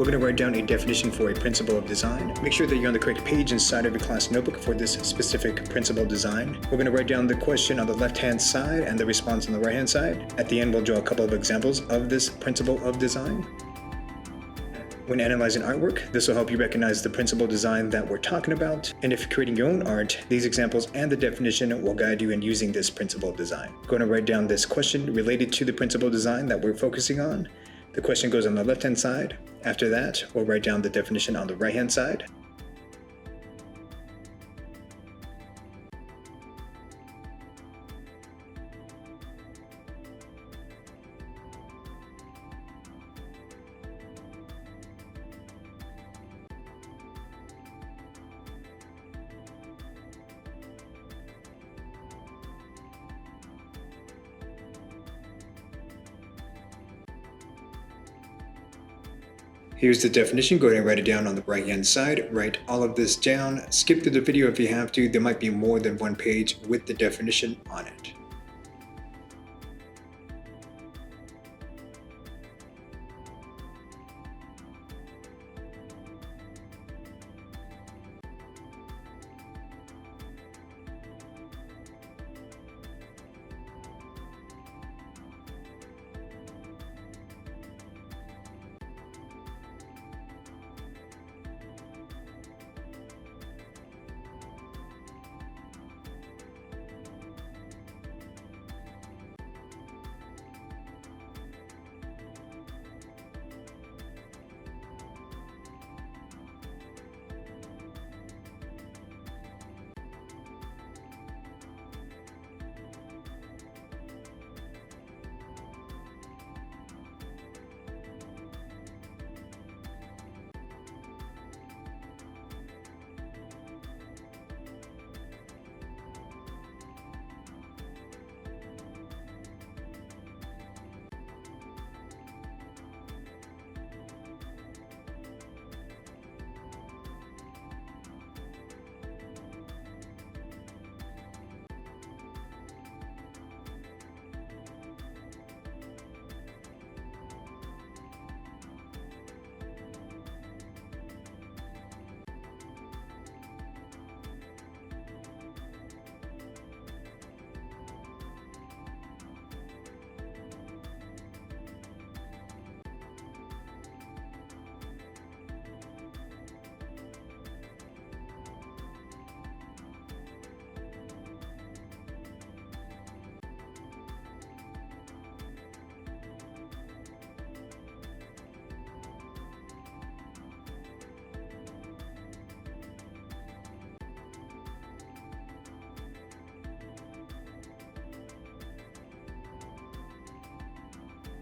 we're going to write down a definition for a principle of design. Make sure that you're on the correct page inside of your class notebook for this specific principle of design. We're going to write down the question on the left-hand side and the response on the right-hand side. At the end, we'll draw a couple of examples of this principle of design. When analyzing artwork, this will help you recognize the principle design that we're talking about. And if you're creating your own art, these examples and the definition will guide you in using this principle design. I'm going to write down this question related to the principle design that we're focusing on. The question goes on the left-hand side. After that, we'll write down the definition on the right-hand side. Here's the definition. Go ahead and write it down on the right hand side. Write all of this down. Skip through the video if you have to. There might be more than one page with the definition on it.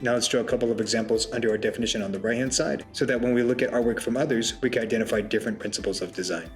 Now let's draw a couple of examples under our definition on the right-hand side, so that when we look at artwork from others, we can identify different principles of design.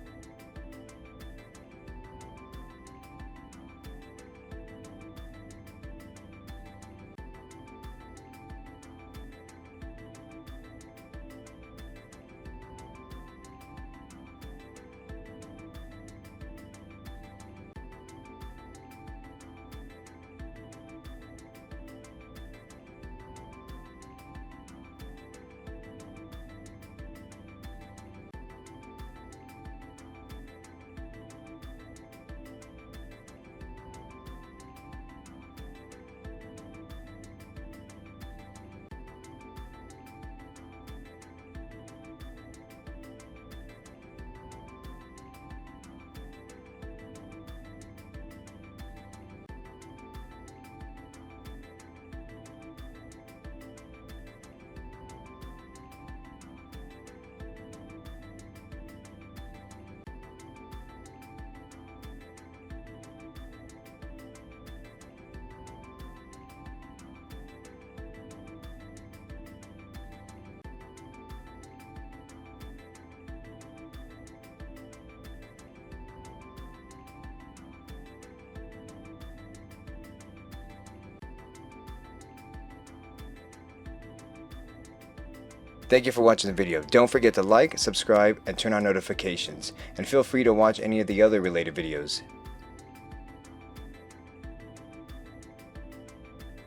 Thank you for watching the video. Don't forget to like, subscribe, and turn on notifications. And feel free to watch any of the other related videos.